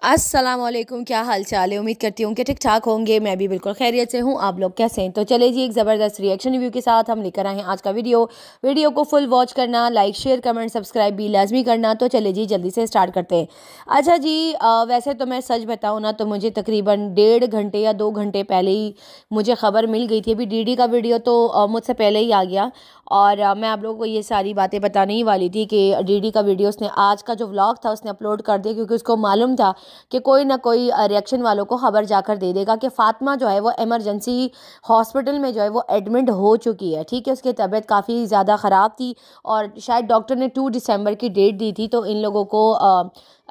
अस्सलामुअलैकुम, क्या हाल चाल है। उम्मीद करती हूँ कि ठीक ठाक होंगे। मैं भी बिल्कुल खैरियत से हूँ। आप लोग कैसे हैं? तो चले जी, एक ज़बरदस्त रिएक्शन रिव्यू के साथ हम लेकर आए हैं आज का वीडियो को फुल वॉच करना, लाइक शेयर कमेंट सब्सक्राइब भी लाजमी करना। तो चले जी, जल्दी से स्टार्ट करते हैं। अच्छा जी, वैसे तो मैं सच बताऊँ ना तो मुझे तकरीबन 1.5 घंटे या 2 घंटे पहले ही मुझे ख़बर मिल गई थी। अभी डीडी का वीडियो तो मुझसे पहले ही आ गया और मैं आप लोगों को ये सारी बातें बताने ही वाली थी कि डीडी का वीडियो उसने आज का जो व्लॉग था उसने अपलोड कर दिया, क्योंकि उसको मालूम था कि कोई ना कोई रिएक्शन वालों को खबर जाकर दे देगा कि फ़ातिमा जो है वो इमरजेंसी हॉस्पिटल में जो है वो एडमिट हो चुकी है। ठीक है, उसकी तबीयत काफ़ी ज़्यादा ख़राब थी और शायद डॉक्टर ने 2 दिसंबर की डेट दी थी। तो इन लोगों को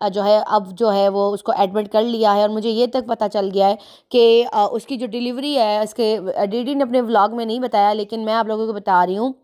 जो है अब जो है वो उसको एडमिट कर लिया है और मुझे ये तक पता चल गया है कि उसकी जो डिलीवरी है, उसके डीडी ने अपने व्लॉग में नहीं बताया लेकिन मैं आप लोगों को बता रही हूँ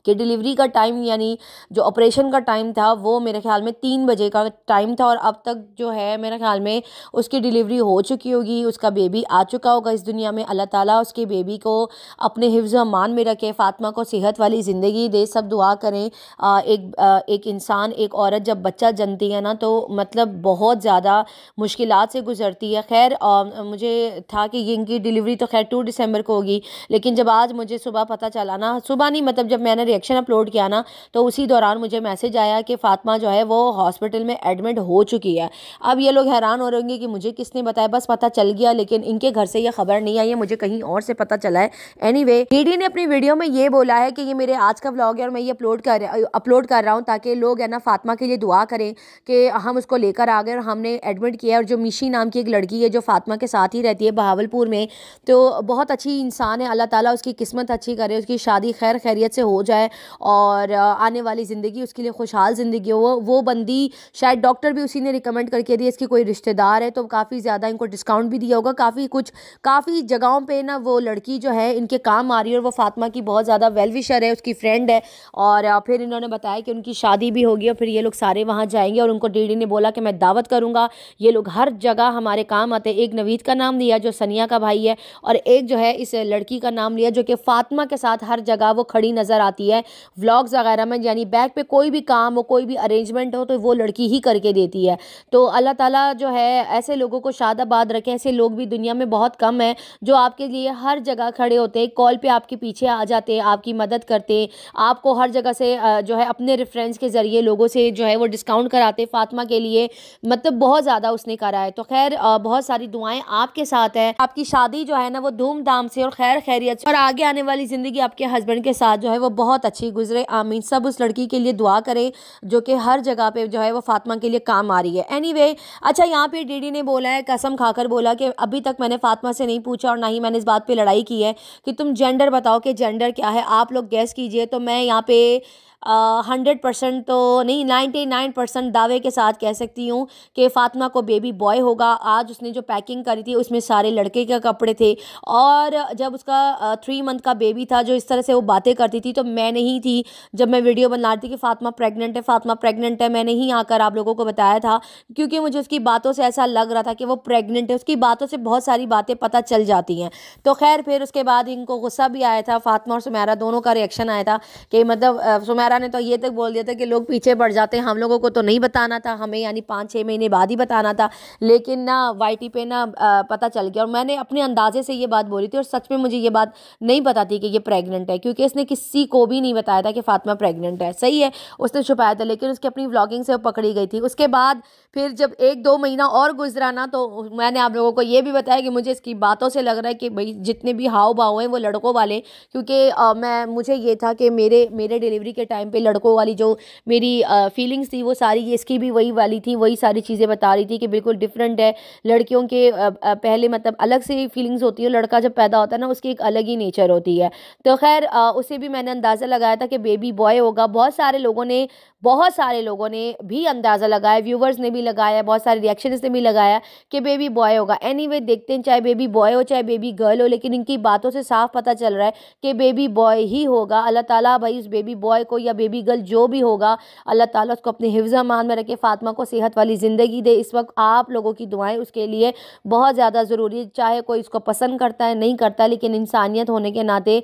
कि डिलीवरी का टाइम यानी जो ऑपरेशन का टाइम था वो मेरे ख्याल में 3 बजे का टाइम था और अब तक जो है मेरे ख्याल में उसकी डिलीवरी हो चुकी होगी, उसका बेबी आ चुका होगा इस दुनिया में। अल्लाह ताला उसके बेबी को अपने हिफ्ज़ अमान में रखे, फ़ातिमा को सेहत वाली ज़िंदगी दे, सब दुआ करें। एक इंसान, एक औरत जब बच्चा जनती है ना तो मतलब बहुत ज़्यादा मुश्किलात से गुजरती है। खैर मुझे था कि ये इनकी डिलीवरी तो खैर 2 दिसंबर को होगी, लेकिन जब आज मुझे सुबह पता चला ना, सुबह नहीं मतलब जब मैंने रिएक्शन अपलोड किया ना तो उसी दौरान मुझे मैसेज आया कि फ़ातिमा जो है वो हॉस्पिटल में एडमिट हो चुकी है। अब ये लोग हैरान हो रहे होंगे कि मुझे किसने बताया, बस पता चल गया लेकिन इनके घर से ये खबर नहीं आई है, मुझे कहीं और से पता चला है। एनीवे, डीडी ने अपनी वीडियो में ये बोला है कि ये मेरे आज का व्लॉग है और मैं ये अपलोड कर रहा हूँ ताकि लोग है ना फ़ातिमा के लिए दुआ करें कि हम उसको लेकर आ गए और हमने एडमिट किया। और जो मिशी नाम की एक लड़की है जो फ़ातिमा के साथ ही रहती है बहावलपुर में, तो बहुत अच्छी इंसान है। अल्लाह ताला उसकी किस्मत अच्छी करे, उसकी शादी खैर खैरियत से हो जाए और आने वाली ज़िंदगी उसके लिए खुशहाल ज़िंदगी हो। वो बंदी शायद डॉक्टर भी उसी ने रिकमेंड करके दी, इसकी कोई रिश्तेदार है तो काफ़ी ज़्यादा इनको डिस्काउंट भी दिया होगा। काफ़ी जगहों पे ना वो लड़की जो है इनके काम आ रही है और वो फ़ातिमा की बहुत ज़्यादा वेल विशर है, उसकी फ्रेंड है। और फिर इन्होंने बताया कि उनकी शादी भी होगी और फिर ये लोग सारे वहाँ जाएंगे और उनको डीडी ने बोला कि मैं दावत करूँगा, ये लोग हर जगह हमारे काम आते हैं। एक नवीद का नाम लिया जो सनिया का भाई है और एक जो है इस लड़की का नाम लिया जो कि फ़ातिमा के साथ हर जगह वो खड़ी नज़र आती है व्लॉग्स वगैरह में, यानी बैक पे कोई भी काम हो, कोई भी अरेंजमेंट हो तो वो लड़की ही करके देती है। तो अल्लाह ताला जो है ऐसे लोगों को शादाबाद रखे। ऐसे लोग भी दुनिया में बहुत कम है जो आपके लिए हर जगह खड़े होते हैं, कॉल पे आपके पीछे आ जाते हैं, आपकी मदद करते हैं, आपको हर जगह से जो है अपने रेफरेंस के ज़रिए लोगों से जो है वो डिस्काउंट कराते फ़ातिमा के लिए। मतलब बहुत ज़्यादा उसने करा है। तो खैर बहुत सारी दुआएं आपके साथ है, आपकी शादी जो है ना वो धूमधाम से और खैर खैरियत से और आगे आने वाली ज़िंदगी आपके हस्बैंड के साथ जो है वो बहुत अच्छी गुजरे। आमीन। सब उस लड़की के लिए दुआ करें जो कि हर जगह पे जो है वो फ़ातिमा के लिए काम आ रही है। एनीवे, अच्छा यहाँ पे डीडी ने बोला है, कसम खाकर बोला कि अभी तक मैंने फ़ातिमा से नहीं पूछा और ना ही मैंने इस बात पे लड़ाई की है कि तुम जेंडर बताओ कि जेंडर क्या है, आप लोग गैस कीजिए। तो मैं यहाँ पे 100% तो नहीं, 99% दावे के साथ कह सकती हूँ कि फ़ातिमा को बेबी बॉय होगा। आज उसने जो पैकिंग करी थी उसमें सारे लड़के के कपड़े थे और जब उसका 3 मंथ का बेबी था जो इस तरह से वो बातें करती थी तो मैं नहीं थी जब मैं वीडियो बना रही थी कि फ़ातिमा प्रेग्नेंट है, फ़ातिमा प्रेग्नेंट है, मैंने ही आकर आप लोगों को बताया था क्योंकि मुझे उसकी बातों से ऐसा लग रहा था कि वो प्रेग्नेंट है। उसकी बातों से बहुत सारी बातें पता चल जाती हैं। तो खैर फिर उसके बाद इनको गुस्सा भी आया था, फ़ातिमा और सुमेरा दोनों का रिएक्शन आया था कि मतलब सुमेरा ने तो ये तक बोल दिया था कि लोग पीछे पड़ जाते हैं, हम लोगों को तो नहीं बताना था, हमें यानी 5-6 महीने बाद ही बताना था। लेकिन ना वाईटी पे ना पता चल गया और मैंने अपने अंदाजे से ये बात बोली थी और सच में मुझे ये बात नहीं पता थी कि ये प्रेग्नेंट है, क्योंकि इसने किसी को भी नहीं बताया था कि फ़ातिमा प्रेग्नेंट है। सही है, उसने छुपाया था लेकिन उसकी अपनी व्लॉगिंग से वो पकड़ी गई थी। उसके बाद फिर जब 1-2 महीना और गुजरा ना तो मैंने आप लोगों को ये भी बताया कि मुझे इसकी बातों से लग रहा है कि भाई जितने भी हाव भाव हैं वो लड़कों वाले, क्योंकि मुझे ये था कि मेरे डिलीवरी के टाइम पे लड़कों वाली जो मेरी फीलिंग्स थी वो सारी इसकी भी वही वाली थी, वही सारी चीज़ें बता रही थी कि बिल्कुल डिफरेंट है। लड़कियों के पहले मतलब अलग से फीलिंग्स होती है, लड़का जब पैदा होता है ना उसकी एक अलग ही नेचर होती है। तो खैर उसे भी मैंने अंदाज़ा लगाया था कि बेबी बॉय होगा। बहुत सारे लोगों ने भी अंदाज़ा लगाया, व्यूवर्स ने भी लगाया, बहुत सारे रिएक्शंस ने भी लगाया कि बेबी बॉय होगा। एनीवे देखते हैं, चाहे बेबी बॉय हो चाहे बेबी गर्ल हो, लेकिन इनकी बातों से साफ पता चल रहा है कि बेबी बॉय ही होगा। अल्लाह ताला भाई उस बेबी बॉय को या या बेबी गर्ल जो भी होगा, अल्लाह ताला उसको अपने हिफ्ज़ अमान में रखे, फ़ातिमा को सेहत वाली ज़िंदगी दे। इस वक्त आप लोगों की दुआएं उसके लिए बहुत ज़्यादा ज़रूरी है, चाहे कोई इसको पसंद करता है नहीं करता, लेकिन इंसानियत होने के नाते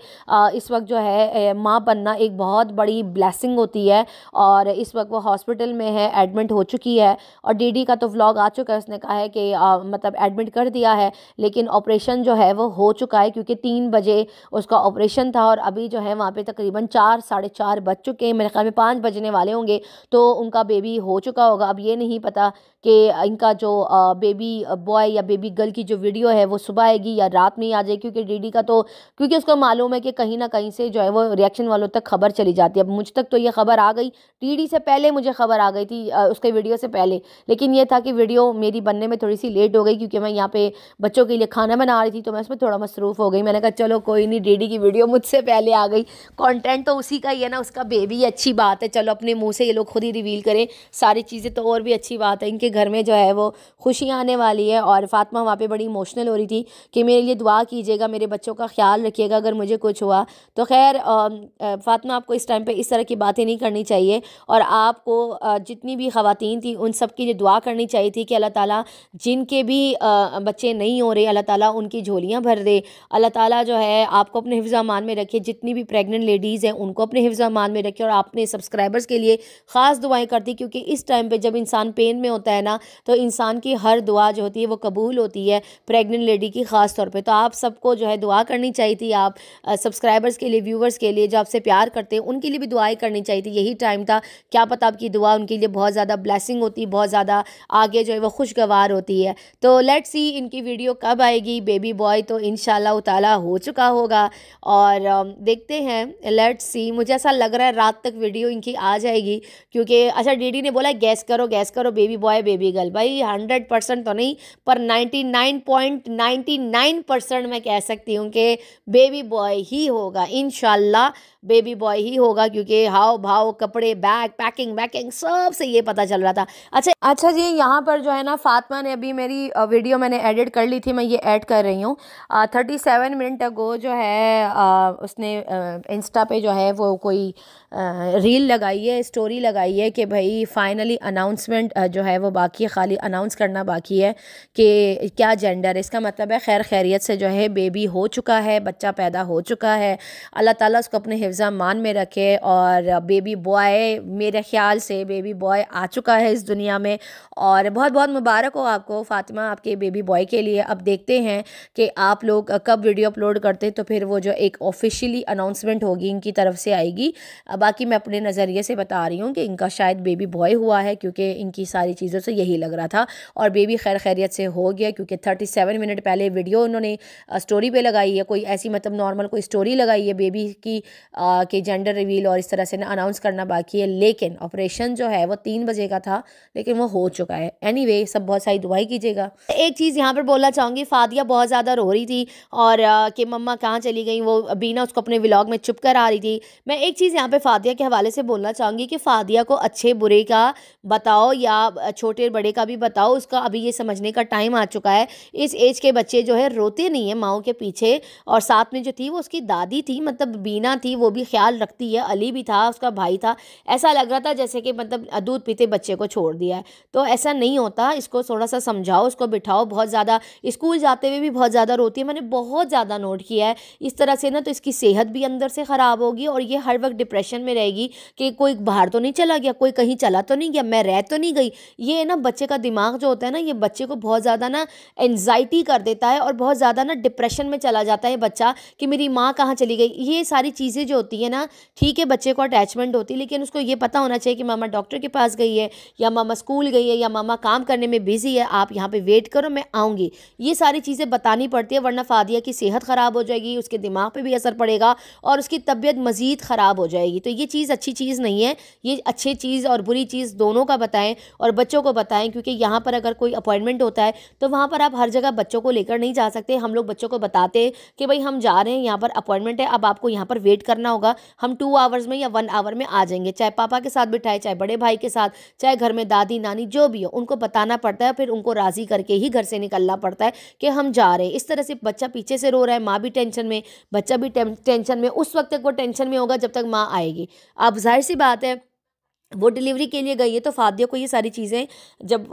इस वक्त जो है माँ बनना एक बहुत बड़ी ब्लेसिंग होती है। और इस वक्त वो हॉस्पिटल में है, एडमिट हो चुकी है, और डीडी का तो व्लॉग आ चुका है, उसने कहा है कि मतलब एडमिट कर दिया है, लेकिन ऑपरेशन जो है वो हो चुका है, क्योंकि 3 बजे उसका ऑपरेशन था और अभी जो है वहाँ पे तकरीबन 4 साढ़े 4 बज चुके हैं, मेरे ख्याल में 5 बजने वाले होंगे, तो उनका बेबी हो चुका होगा। अब ये नहीं पता कि इनका जो बेबी बॉय या बेबी गर्ल की जो वीडियो है वो सुबह आएगी या रात में ही आ जाएगी, क्योंकि डीडी का तो क्योंकि उसको मालूम है कि कहीं ना कहीं से जो है वो रिएक्शन वालों तक खबर चली जाती है। अब मुझ तक तो ये खबर आ गई, डीडी से पहले मुझे खबर आ गई थी उसके वीडियो से पहले, लेकिन ये था कि वीडियो मेरी बनने में थोड़ी सी लेट हो गई, क्योंकि मैं यहाँ पे बच्चों के लिए खाना बना रही थी, तो मैं उसमें थोड़ा मसरूफ़ हो गई। मैंने कहा चलो कोई नहीं, डीडी की वीडियो मुझसे पहले आ गई, कंटेंट तो उसी का ही है ना, उसका बेबी, अच्छी बात है, चलो अपने मुँह से ये लोग खुद ही रिवील करें सारी चीज़ें, तो और भी अच्छी बात है। इनके घर में जो है वो खुशियाँ आने वाली है। और फातिमा वहाँ पे बड़ी इमोशनल हो रही थी कि मेरे लिए दुआ कीजिएगा, मेरे बच्चों का ख्याल रखिएगा अगर मुझे कुछ हुआ तो। खैर फातिमा, आपको इस टाइम पे इस तरह की बातें नहीं करनी चाहिए, और आपको जितनी भी ख़वातीन थी उन सब के लिए दुआ करनी चाहिए थी कि अल्लाह ताला जिनके भी बच्चे नहीं हो रहे, अल्लाह ताला उनकी झोलियाँ भर दे, अल्लाह ताला जो है आपको अपने हिफ्ज़ अमान में रखे, जितनी भी प्रेग्नेंट लेडीज़ हैं उनको अपने हिफ्ज़ अमान में रखे, और अपने सब्सक्राइबर्स के लिए ख़ास दुआएं करती, क्योंकि इस टाइम पे जब इंसान पेन में होता है ना, तो इंसान की हर दुआ जो होती है वो कबूल होती है, प्रेग्नेंट लेडी की ख़ास तौर पे। तो आप सबको जो है दुआ करनी चाहिए थी, आप सब्सक्राइबर्स के लिए, व्यूवर्स के लिए जो आपसे प्यार करते हैं उनके लिए भी दुआएं करनी चाहिए थी। यही टाइम था, क्या पता आपकी दुआ उनके लिए बहुत ज़्यादा ब्लेसिंग होती, बहुत ज़्यादा आगे जो है वो खुशगवार होती है। तो लेट्स सी इनकी वीडियो कब आएगी। बेबी बॉय तो इंशाल्लाह ताला हो चुका होगा, और देखते हैं, लेट्स सी। मुझे ऐसा लग रहा है रात तक वीडियो इनकी आ जाएगी, क्योंकि अच्छा डीडी ने बोला गैस करो बेबी बॉय बेबी गर्ल। भाई 100% तो नहीं, पर 99.99% मैं कह सकती हूँ कि बेबी बॉय ही होगा, इंशाल्लाह बेबी बॉय ही होगा, क्योंकि हाव भाव, कपड़े, बैग, पैकिंग सब से ये पता चल रहा था। अच्छा जी, यहाँ पर जो है ना फातिमा ने अभी मेरी वीडियो मैंने एडिट कर ली थी, मैं ये ऐड कर रही हूँ। 37 मिनट अगो जो है उसने इंस्टा पे जो है वो कोई रील लगाई है, स्टोरी लगाई है कि भाई फाइनली अनाउंसमेंट जो है वो बाकी है, खाली अनाउंस करना बाकी है कि क्या जेंडर है। इसका मतलब है खैर खैरियत से जो है बेबी हो चुका है, बच्चा पैदा हो चुका है, अल्लाह ताला उसको अपने हिफ्ज़ अमान में रखे। और बेबी बॉय, मेरे ख्याल से बेबी बॉय आ चुका है इस दुनिया में, और बहुत बहुत मुबारक हो आपको फातिमा, आपके बेबी बॉय के लिए। अब देखते हैं कि आप लोग कब वीडियो अपलोड करते, तो फिर वो जो एक ऑफिशियली अनाउंसमेंट होगी इनकी तरफ से आएगी। बाकी मैं अपने नज़रिए से बता रही हूँ कि इनका शायद बेबी बॉय हुआ है, क्योंकि इनकी सारी चीज़ों से यही लग रहा था, और बेबी खैर खैरियत से हो गया, क्योंकि 37 मिनट पहले वीडियो उन्होंने स्टोरी पे लगाई है, कोई ऐसी मतलब नॉर्मल कोई स्टोरी लगाई है बेबी की कि जेंडर रिवील और इस तरह से ना अनाउंस करना बाकी है। लेकिन ऑपरेशन जो है वो 3 बजे का था, लेकिन वो हो चुका है। एनीवे, सब बहुत सारी दुआई कीजिएगा। एक चीज़ यहाँ पर बोलना चाहूँगी, फातिया बहुत ज़्यादा रो रही थी और कि मम्मा कहाँ चली गई, वो बीना उसको अपने व्लॉग में चुप कर आ रही थी। मैं एक चीज़ यहाँ पे फातिया के हवाले से बोलना चाहूँगी कि फातिया को अच्छे बुरे का बताओ या छोटे बड़े का भी बताओ, उसका अभी ये समझने का टाइम आ चुका है। इस एज के बच्चे जो है रोते नहीं है माओ के पीछे, और साथ में जो थी वो उसकी दादी थी, मतलब बीना थी, वो भी ख्याल रखती है, अली भी था, उसका भाई था। ऐसा लग रहा था जैसे कि मतलब दूध पीते बच्चे को छोड़ दिया है, तो ऐसा नहीं होता। इसको थोड़ा सा समझाओ, उसको बिठाओ। बहुत ज़्यादा स्कूल जाते हुए भी बहुत ज़्यादा रोती है, मैंने बहुत ज़्यादा नोट किया है। इस तरह से ना तो इसकी सेहत भी अंदर से ख़राब होगी, और ये हर वक्त डिप्रेशन में रहेगी कि कोई बाहर तो नहीं चला गया, कोई कहीं चला तो नहीं गया, मैं रह तो नहीं गई। ये ना बच्चे का दिमाग जो होता है ना, ये बच्चे को बहुत ज़्यादा ना एंजाइटी कर देता है, और बहुत ज़्यादा ना डिप्रेशन में चला जाता है बच्चा कि मेरी माँ कहाँ चली गई। ये सारी चीज़ें जो होती है ना, ठीक है बच्चे को अटैचमेंट होती है, लेकिन उसको ये पता होना चाहिए कि मामा डॉक्टर के पास गई है, या मामा स्कूल गई है, या मामा काम करने में बिजी है, आप यहाँ पे वेट करो, मैं आऊँगी। ये सारी चीज़ें बतानी पड़ती है, वरना फादिया की सेहत ख़राब हो जाएगी, उसके दिमाग पे भी असर पड़ेगा, और उसकी तबीयत मज़ीद ख़राब हो जाएगी। तो ये चीज़ अच्छी चीज़ नहीं है। ये अच्छी चीज़ और बुरी चीज़ दोनों का बताएं, और बच्चों को बताएं, क्योंकि यहाँ पर अगर कोई अपॉइंटमेंट होता है तो वहाँ पर आप हर जगह बच्चों को लेकर नहीं जा सकते। हम लोग बच्चों को बताते कि भाई हम जा रहे हैं, यहाँ पर अपॉइंटमेंट है, अब आपको यहाँ पर वेट करना होगा, हम 2 आवर्स में या 1 आवर में आ जाएंगे। चाहे पापा के साथ बिठाए, चाहे बड़े भाई के साथ, चाहे घर में दादी नानी जो भी हो, उनको बताना पड़ता है, फिर उनको राज़ी करके ही घर से निकलना पड़ता है कि हम जा रहे हैं। इस तरह से बच्चा पीछे से रो रहा है, माँ भी टेंशन में, बच्चा भी टेंशन में, उस वक्त तक वो टेंशन में होगा जब तक माँ आएगी। जाएगी। अब जाहिर सी बात है वो डिलीवरी के लिए गई है, तो फादिया को ये सारी चीज़ें जब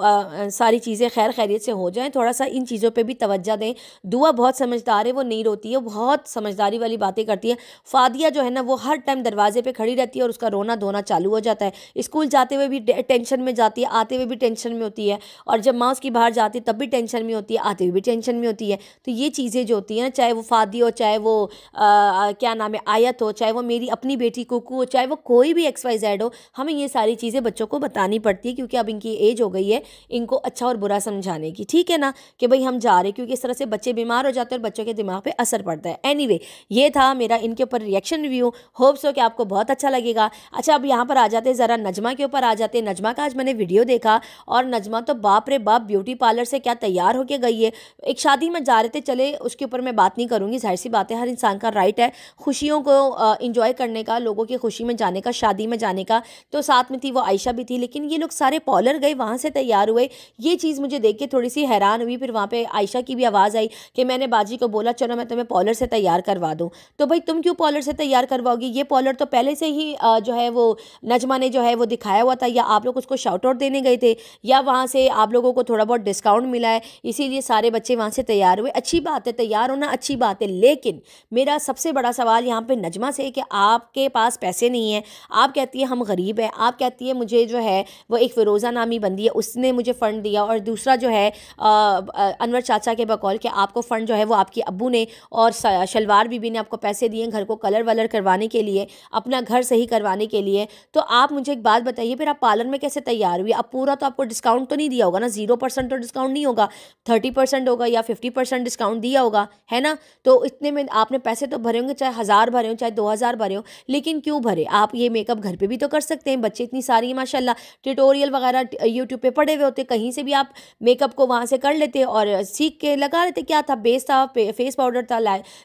सारी चीज़ें खैर खैरियत से हो जाएं, थोड़ा सा इन चीज़ों पे भी तवज्जो दें। दुआ बहुत समझदार है, वो नहीं रोती है, वो बहुत समझदारी वाली बातें करती है। फादिया जो है ना वो हर टाइम दरवाजे पे खड़ी रहती है और उसका रोना धोना चालू हो जाता है। स्कूल जाते हुए भी टेंशन में जाती है, आते हुए भी टेंशन में होती है, और जब माँ उसकी बाहर जाती है तब भी टेंशन में होती है, आते हुए भी टेंशन में होती है। तो ये चीज़ें जो होती हैं ना, चाहे वो फादी हो, चाहे वो क्या नाम है आयत हो, चाहे वो मेरी अपनी बेटी कुकू हो, चाहे वो कोई भी XYZ हो, हमें ये सारी चीज़ें बच्चों को बतानी पड़ती है, क्योंकि अब इनकी एज हो गई है इनको अच्छा और बुरा समझाने की, ठीक है ना, कि भाई हम जा रहे, क्योंकि इस तरह से बच्चे बीमार हो जाते हैं और बच्चों के दिमाग पे असर पड़ता है। एनीवे, ये था मेरा इनके ऊपर रिएक्शन रिव्यू। होप्स हो कि आपको बहुत अच्छा लगेगा। अच्छा, अब यहाँ पर आ जाते हैं ज़रा नजमा के ऊपर आ जाते हैं। नजमा का आज मैंने वीडियो देखा और नजमा तो बाप रे बाप ब्यूटी पार्लर से क्या तैयार होके गई है। एक शादी में जा रहे थे, चले उसके ऊपर मैं बात नहीं करूँगी, जाहिर सी बात है हर इंसान का राइट है खुशियों को इंजॉय करने का, लोगों की खुशी में जाने का, शादी में जाने का। तो साथ में थी वो आयशा भी थी, लेकिन ये लोग सारे पार्लर गए, वहाँ से तैयार हुए। ये चीज़ मुझे देख के थोड़ी सी हैरान हुई। फिर वहाँ पे आयशा की भी आवाज़ आई कि मैंने बाजी को बोला चलो मैं तुम्हें पार्लर से तैयार करवा दूँ। तो भाई तुम क्यों पार्लर से तैयार करवाओगी? ये पार्लर तो पहले से ही जो है वो नजमा ने जो है वो दिखाया हुआ था, या आप लोग उसको शाउट आउट देने गए थे, या वहाँ से आप लोगों को थोड़ा बहुत डिस्काउंट मिला है इसीलिए सारे बच्चे वहाँ से तैयार हुए। अच्छी बात है, तैयार होना अच्छी बात है, लेकिन मेरा सबसे बड़ा सवाल यहाँ पे नजमा से है कि आपके पास पैसे नहीं है। आप कहती है हम गरीब हैं, आप कहती है मुझे जो है वो एक फ़िरोज़ा नामी बंदी है उसने मुझे फ़ंड दिया, और दूसरा जो है अनवर चाचा के बकौल के आपको फ़ंड जो है वो आपके अब्बू ने और शलवार बीबी ने आपको पैसे दिए घर को कलर वलर करवाने के लिए, अपना घर सही करवाने के लिए। तो आप मुझे एक बात बताइए, फिर आप पार्लर में कैसे तैयार हुई? अब पूरा तो आपको डिस्काउंट तो नहीं दिया होगा ना, 0% तो डिस्काउंट नहीं होगा, 30% होगा या 50% डिस्काउंट दिया होगा, है ना? तो इतने में आपने पैसे तो भरे होंगे, चाहे 1000 भरे हो चाहे 2000 भरे हो, लेकिन क्यों भरे? आप ये मेकअप घर पे भी तो कर सकते हैं, बच्चे इतनी सारी माशाल्लाह ट्यूटोरियल वगैरह यूट्यूब पे पड़े हुए होते, कहीं से भी आप मेकअप को वहाँ से कर लेते और सीख के लगा लेते। क्या था? बेस था, फेस पाउडर था,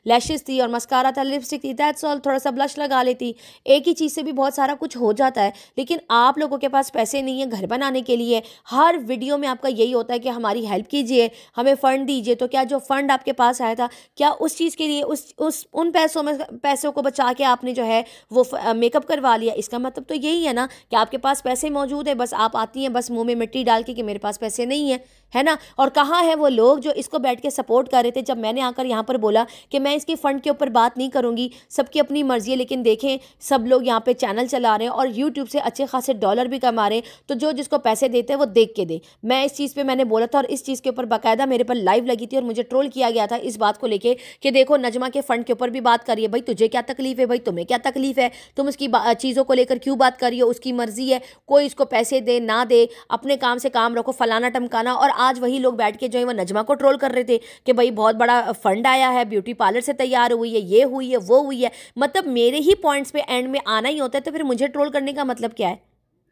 लैशेस थी और मस्कारा था, लिपस्टिक थी, दैट्स ऑल। थोड़ा सा ब्लश लगा लेती, एक ही चीज़ से भी बहुत सारा कुछ हो जाता है। लेकिन आप लोगों के पास पैसे नहीं है घर बनाने के लिए। हर वीडियो में आपका यही होता है कि हमारी हेल्प कीजिए, हमें फ़ंड दीजिए। तो क्या जो फ़ंड आपके पास आया था, क्या उस चीज़ के लिए उन पैसों को बचा के आपने जो है वो मेकअप करवा लिया? इसका मतलब तो यही है ना कि आपके पास पैसे मौजूद है, बस आप आती हैं बस मुंह में मिट्टी डाल के कि मेरे पास पैसे नहीं है ना? और कहाँ है वो लोग जो इसको बैठ के सपोर्ट कर रहे थे जब मैंने आकर यहाँ पर बोला कि मैं इसके फ़ंड के ऊपर बात नहीं करूँगी, सबकी अपनी मर्जी है। लेकिन देखें सब लोग यहाँ पे चैनल चला रहे हैं और यूट्यूब से अच्छे खासे डॉलर भी कमा रहे हैं, तो जो जिसको पैसे देते हैं वो देख के दे। मैं इस चीज़ पर मैंने बोला था और इस चीज़ के ऊपर बाकायदा मेरे पर लाइव लगी थी और मुझे ट्रोल किया गया था इस बात को लेके कि देखो नजमा के फ़ंड के ऊपर भी बात करिए, भाई तुझे क्या तकलीफ है, भाई तुम्हें क्या तकलीफ है, तुम उसकी चीज़ों को लेकर क्यों बात करिए, उसकी मर्जी है, कोई इसको पैसे दे ना दे, अपने काम से काम रखो, फलाना टमकाना। और आज वही लोग बैठ के जो है वो नजमा को ट्रोल कर रहे थे कि भाई बहुत बड़ा फंड आया है, ब्यूटी पार्लर से तैयार हुई है, ये हुई है, वो हुई है। मतलब मेरे ही पॉइंट्स पे एंड में आना ही होता है, तो फिर मुझे ट्रोल करने का मतलब क्या है?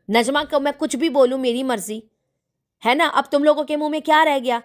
नजमा को मैं कुछ भी बोलूं मेरी मर्जी है ना। अब तुम लोगों के मुंह में क्या रह गया?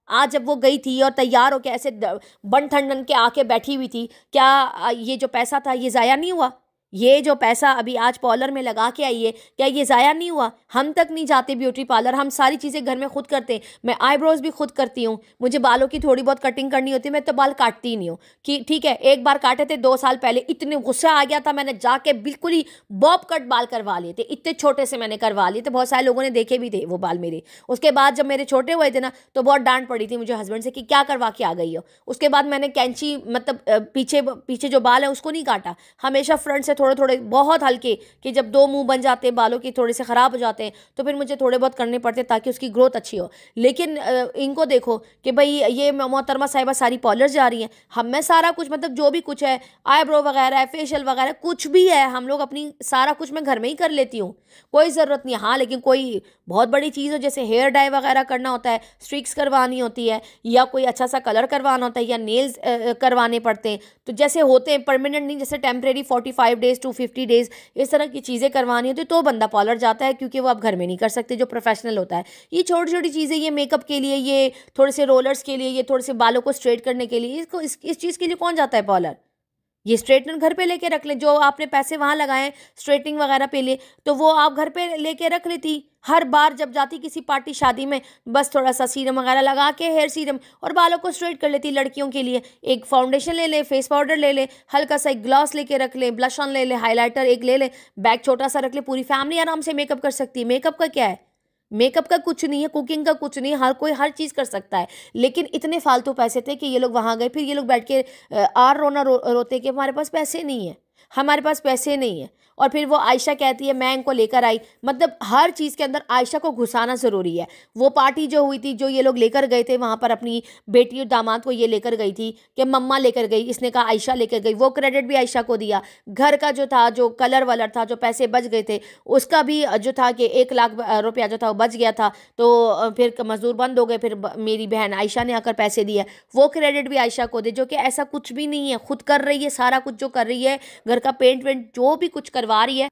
आज जब वो गई थी और तैयार होके ऐसे बन ठंडन के आके बैठी हुई थी, क्या ये जो पैसा था ये ज़ाया नहीं हुआ? ये जो पैसा अभी आज पार्लर में लगा के आई है, क्या ये ज़ाया नहीं हुआ? हम तक नहीं जाते ब्यूटी पार्लर, हम सारी चीज़ें घर में खुद करते हैं। मैं आईब्रोज भी खुद करती हूँ, मुझे बालों की थोड़ी बहुत कटिंग करनी होती है, मैं तो बाल काटती ही नहीं हूँ कि ठीक है। एक बार काटे थे 2 साल पहले, इतने गुस्सा आ गया था, मैंने जाके बिल्कुल ही बॉब कट बाल करवा लिए थे, इतने छोटे से मैंने करवा लिए थे। बहुत सारे लोगों ने देखे भी थे वो बाल मेरे। उसके बाद जब मेरे छोटे हुए थे ना तो बहुत डांट पड़ी थी मुझे हस्बैंड से कि क्या करवा के आ गई हो। उसके बाद मैंने कैंची मतलब पीछे पीछे जो बाल है उसको नहीं काटा, हमेशा फ्रंट से थोड़े थोड़े बहुत हल्के, कि जब 2 मुंह बन जाते हैं बालों की, थोड़े से ख़राब हो जाते हैं, तो फिर मुझे थोड़े बहुत करने पड़ते हैं ताकि उसकी ग्रोथ अच्छी हो। लेकिन इनको देखो कि भाई ये मोहतरमा साहिबा सारी पार्लर जा रही हैं, हम में सारा कुछ मतलब जो भी कुछ है, आईब्रो वगैरह है, फेशियल वगैरह कुछ भी है, हम लोग अपनी सारा कुछ मैं घर में ही कर लेती हूँ, कोई ज़रूरत नहीं। हाँ, लेकिन कोई बहुत बड़ी चीज़ हो जैसे हेयर डाई वगैरह करना होता है, स्ट्रिक्स करवानी होती है, या कोई अच्छा सा कलर करवाना होता है, या नेल्स करवाने पड़ते हैं, तो जैसे होते हैं परमानेंट नहीं, जैसे टेम्परेरी 45 डेज़ टू 50 डेज़ इस तरह की चीज़ें करवानी होती तो बंदा पार्लर जाता है, क्योंकि वो आप घर में नहीं कर सकते जो प्रोफेशनल होता है। ये छोटी छोटी चीज़ें, ये मेकअप के लिए, ये थोड़े से रोलर्स के लिए, ये थोड़े से बालों को स्ट्रेट करने के लिए, इसको इस चीज़ के लिए कौन जाता है पार्लर? ये स्ट्रेटनर घर पे लेके रख ले, जो आपने पैसे वहाँ लगाए स्ट्रेटनिंग वगैरह पे ले, तो वो आप घर पे लेके रख लेती। हर बार जब जाती किसी पार्टी शादी में, बस थोड़ा सा सीरम वगैरह लगा के, हेयर सीरम, और बालों को स्ट्रेट कर लेती। लड़कियों के लिए एक फाउंडेशन ले ले, फेस पाउडर ले ले, हल्का सा एक ग्लॉस लेके रख ले, ब्लश ऑन ले ले, हाईलाइटर एक ले ले, बैग छोटा सा रख ले। पूरी फैमिली आराम से मेकअप कर सकती है। मेकअप का क्या है, मेकअप का कुछ नहीं है, कुकिंग का कुछ नहीं है, हर कोई हर चीज़ कर सकता है। लेकिन इतने फालतू पैसे थे कि ये लोग वहाँ गए, फिर ये लोग बैठ के आर रोना रोते कि हमारे पास पैसे नहीं है, हमारे पास पैसे नहीं है। और फिर वो आयशा कहती है मैं इनको लेकर आई। मतलब हर चीज़ के अंदर आयशा को घुसाना ज़रूरी है। वो पार्टी जो हुई थी, जो ये लोग लेकर गए थे वहाँ पर, अपनी बेटी और दामाद को ये लेकर गई थी कि मम्मा लेकर गई, इसने कहा आयशा लेकर गई, वो क्रेडिट भी आयशा को दिया। घर का जो था, जो कलर वलर था, जो पैसे बच गए थे, उसका भी जो था कि 1 लाख रुपया जो था वो बच गया था। तो फिर मजदूर बंद हो गए, फिर मेरी बहन आयशा ने आकर पैसे दिए, वो क्रेडिट भी आयशा को दे। जो कि ऐसा कुछ भी नहीं है, खुद कर रही है सारा कुछ जो कर रही है, घर का पेंट वेंट जो भी कुछ करवा रही है।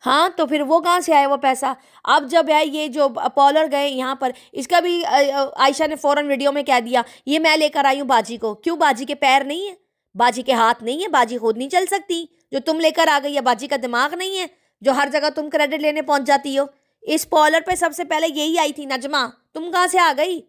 हाँ, तो फिर वो कहाँ से आया वो पैसा। अब जब है ये जो पॉलर गए यहाँ पर, इसका भी आयशा ने फौरन वीडियो में कह दिया ये मैं लेकर आई हूँ बाजी को। क्यों, बाजी के पैर नहीं है, बाजी के हाथ नहीं है, बाजी खुद नहीं चल सकती, जो तुम लेकर आ गई है। बाजी का दिमाग नहीं है, जो हर जगह तुम क्रेडिट लेने पहुंच जाती हो। इस पॉलर पे सबसे पहले यही आई थी नजमा, तुम कहाँ से आ गई,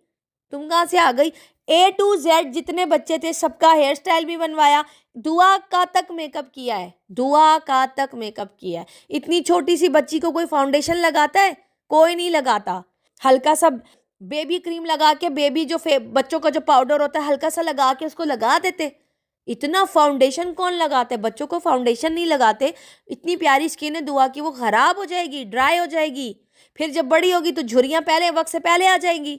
तुम कहाँ से आ गई। A to Z जितने बच्चे थे सबका हेयर स्टाइल भी बनवाया, दुआ का तक मेकअप किया है, दुआ का तक मेकअप किया है। इतनी छोटी सी बच्ची को कोई फाउंडेशन लगाता है, कोई नहीं लगाता। हल्का सा बेबी क्रीम लगा के, बेबी जो बच्चों का जो पाउडर होता है हल्का सा लगा के उसको लगा देते। इतना फाउंडेशन कौन लगाता है, बच्चों को फाउंडेशन नहीं लगाते। इतनी प्यारी स्किन है दुआ की, वो खराब हो जाएगी, ड्राई हो जाएगी। फिर जब बड़ी होगी तो झुर्रियां पहले वक्त से पहले आ जाएंगी।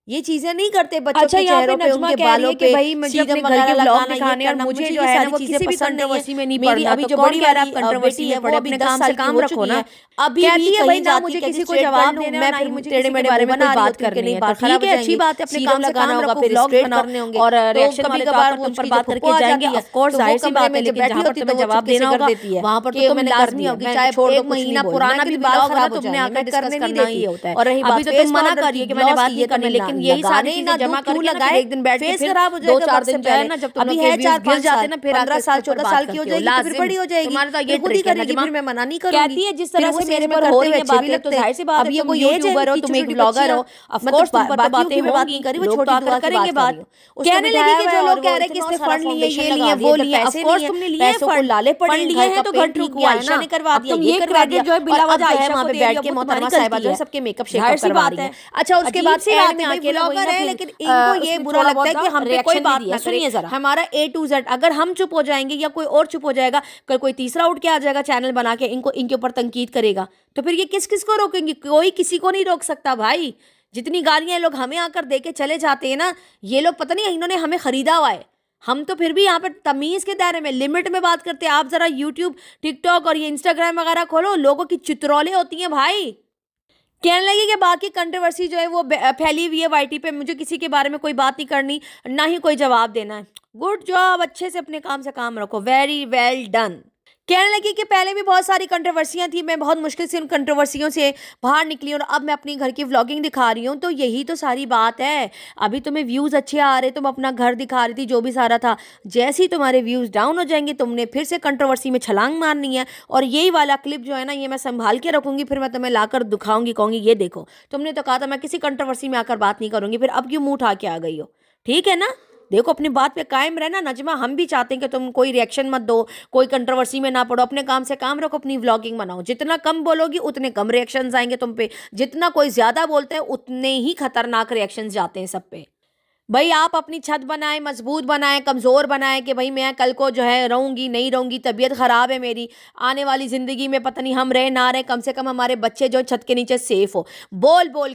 ये चीजें नहीं करते बच्चों के चेहरों पे, उनके बालों पे। भाई मुझे अपने घर के व्लॉग दिखाने और मुझे जो है ना वो किसी भी कंट्रोवर्सी में नहीं पड़ना। अभी जो बड़ी वाली कंट्रोवर्सी है वो अपने काम से काम रखो ना। अभी कहती है भाई ना मुझे किसी को जवाब देना, मैं फिर मुझे टेढ़े मेढ़े बारे में कोई बात करनी है। ठीक है, अच्छी बात है, अपने काम से काम रखो, फिर व्लॉग करने होंगे और रिएक्शन वाले कभार उन पर बात करके जाएंगे। ऑफ कोर्स जाहिर सी बात है, लेकिन जहां पर तुम्हें जवाब देना होगा वहां पर तो तुम लाजमी होगी, चाहे एक महीना पुराना भी व्लॉग खराब हो जाए, मैं करने नहीं देती होता है। और रही बात, तुम मना करिए कि मैंने बात ये करनी, लेकिन यही सारी चीजें जमा करके लगाए, एक दिन बैठ के फेस खराब हो जाएगा, 2-4 दिन जो है ना जब तुम है 4-5 जाते ना, फिर 15 साल 14 साल की हो जाएगी तो फिर बड़ी हो जाएगी। तुम्हारा तो ये खुद ही करेगी, फिर मैं मना नहीं करूंगी। कहती है जिस तरह से मेरे पर हो रही है बातें, तो जाहिर सी बात है, ये कोई यूट्यूबर हो, तुम एक ब्लॉगर हो, ऑफ कोर्स तुम पर बातें होंगी, वो छोटी दुआ करेंगे बात। कहने लगी कि जो लोग कह रहे हैं कि इसने फंड लिए, ये लिए, वो लिए, ऑफ कोर्स तुमने लिए फंड, लाले पड़े लिए हैं तो घर ठीक हुआ, आयशा ने करवा दिया, ये करवा दिया जो है बिला वजह आयशा वहां पे बैठ के मोहतरमा साहिबा जो है सबके मेकअप शेकअप करवा रही है। अच्छा, उसके बाद से बाद में आके ब्लॉगर है, लेकिन इनको ये बुरा लगता है कि हम पे कोई बात ना करे। हमारा A to Z, अगर हम चुप हो जाएंगे या कोई और चुप हो जाएगा, कल कोई तीसरा उठ के आ जाएगा चैनल बना के इनके ऊपर तनकीद करेगा, तो फिर ये किस किस को रोकेंगे। कोई किसी को नहीं रोक सकता भाई। जितनी गालियां लोग हमें आकर दे के चले जाते हैं ना, ये लोग पता नहीं इन्होंने हमें खरीदा हुआ है। हम तो फिर भी यहाँ पर तमीज के दायरे में, लिमिट में बात करते हैं। आप जरा यूट्यूब, टिकटॉक और ये इंस्टाग्राम वगैरह खोलो, लोगों की चित्रौले होती हैं भाई। कहने लगी कि बाकी कंट्रोवर्सी जो है वो फैली हुई है वाईटी पे, मुझे किसी के बारे में कोई बात नहीं करनी, ना ही कोई जवाब देना है। गुड जॉब, अच्छे से अपने काम से काम रखो, वेरी वेल डन। कहने लगी कि पहले भी बहुत सारी कंट्रोवर्सियां थी, मैं बहुत मुश्किल से उन कंट्रोवर्सियों से बाहर निकली और अब मैं अपनी घर की व्लॉगिंग दिखा रही हूँ। तो यही तो सारी बात है। अभी तुम्हें व्यूज़ अच्छे आ रहे, तुम अपना घर दिखा रही थी, जो भी सारा था। जैसे ही तुम्हारे व्यूज़ डाउन हो जाएंगे, तुमने फिर से कंट्रोवर्सी में छलांग मारनी है। और यही वाला क्लिप जो है ना, ये मैं संभाल के रखूँगी, फिर मैं तुम्हें लाकर दिखाऊंगी, कहूँगी ये देखो, तुमने तो कहा था मैं किसी कंट्रोवर्सी में आकर बात नहीं करूँगी, फिर अब क्यों मुँह उठा के आ गई हो। ठीक है ना, देखो अपनी बात पे कायम रहना नजमा। हम भी चाहते हैं कि तुम कोई रिएक्शन मत दो, कोई कंट्रोवर्सी में ना पड़ो, अपने काम से काम रखो, अपनी व्लॉगिंग बनाओ। जितना कम बोलोगी उतने कम रिएक्शंस आएंगे तुम पे, जितना कोई ज्यादा बोलता है उतने ही खतरनाक रिएक्शंस जाते हैं सब पे। भाई आप अपनी छत बनाएं, मजबूत बनाएं, कमज़ोर बनाएं कि भाई मैं कल को जो है रहूँगी नहीं रहूँगी, तबीयत ख़राब है मेरी, आने वाली ज़िंदगी में पता नहीं हम रहे ना रहे, कम से कम हमारे बच्चे जो छत के नीचे सेफ़ हो। बोल बोल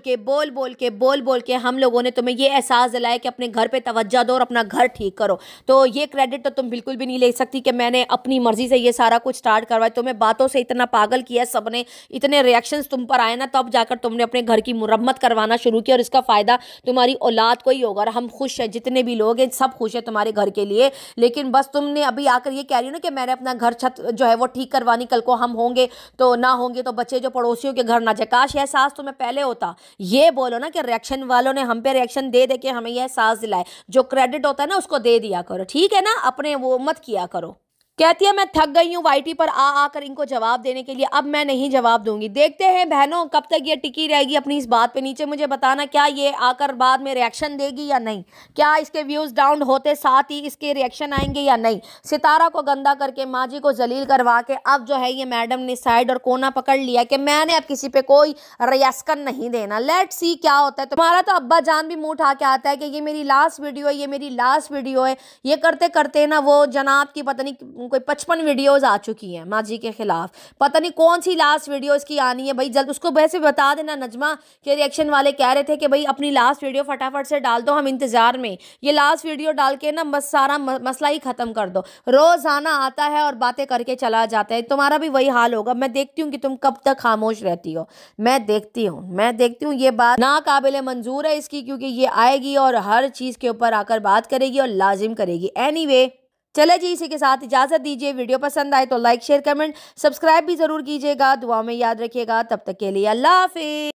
के हम लोगों ने तुम्हें ये एहसास दिलाया कि अपने घर पे तवज्जो दो और अपना घर ठीक करो। तो ये क्रेडिट तो तुम बिल्कुल भी नहीं ले सकती कि मैंने अपनी मर्ज़ी से ये सारा कुछ स्टार्ट करवाया। तुम्हें बातों से इतना पागल किया सब ने, इतने रिएक्शंस तुम पर आए ना, तब जाकर तुमने अपने घर की मुरम्मत करवाना शुरू किया और इसका फ़ायदा तुम्हारी औलाद को ही होगा। हम खुश हैं, जितने भी लोग हैं सब खुश है तुम्हारे घर के लिए। लेकिन बस तुमने अभी आकर ये कह रही हो ना कि मैंने अपना घर छत जो है वो ठीक करवानी, कल को हम होंगे तो ना होंगे तो बच्चे जो पड़ोसियों के घर ना जाए। काश ये एहसास तुम्हें पहले होता। ये बोलो ना कि रिएक्शन वालों ने हम पे रिएक्शन दे दे के हमें यह एहसास दिलाए। जो क्रेडिट होता है ना उसको दे दिया करो, ठीक है ना, अपने वो मत किया करो। कहती है मैं थक गई हूँ वाईटी पर आकर इनको जवाब देने के लिए, अब मैं नहीं जवाब दूंगी। देखते हैं बहनों कब तक ये टिकी रहेगी अपनी इस बात पे। नीचे मुझे बताना क्या ये आकर बाद में रिएक्शन देगी या नहीं, क्या इसके व्यूज डाउन होते साथ ही इसके रिएक्शन आएंगे या नहीं। सितारा को गंदा करके, माँ जी को जलील करवा के अब जो है ये मैडम ने साइड और कोना पकड़ लिया कि मैंने अब किसी पे कोई रिएक्शन नहीं देना। लेट्स सी क्या होता है। तुम्हारा तो अब्बा जान भी मुंह उठा के आता है कि ये मेरी लास्ट वीडियो है, ये मेरी लास्ट वीडियो है। ये करते करते ना वो जनाब की पता नहीं कोई 55 वीडियोस आ चुकी हैं माँ जी के खिलाफ। पता नहीं कौन सी लास्ट वीडियो इसकी आनी है भाई, जल्द उसको वैसे बता देना नजमा के रिएक्शन वाले कह रहे थे कि भाई अपनी लास्ट वीडियो फटाफट से डाल दो, हम इंतजार में। ये लास्ट वीडियो डाल के ना बस सारा मसला ही खत्म कर दो। रोजाना आता है और बातें करके चला जाता है, तुम्हारा भी वही हाल होगा। मैं देखती हूँ कि तुम कब तक खामोश रहती हो। मैं देखती हूँ ये बात नाकाबिले मंजूर है इसकी, क्योंकि ये आएगी और हर चीज के ऊपर आकर बात करेगी और लाजिम करेगी। एनीवे चले जी, इसी के साथ इजाजत दीजिए। वीडियो पसंद आए तो लाइक शेयर कमेंट सब्सक्राइब भी जरूर कीजिएगा। दुआ में याद रखिएगा। तब तक के लिए अल्लाह हाफिज।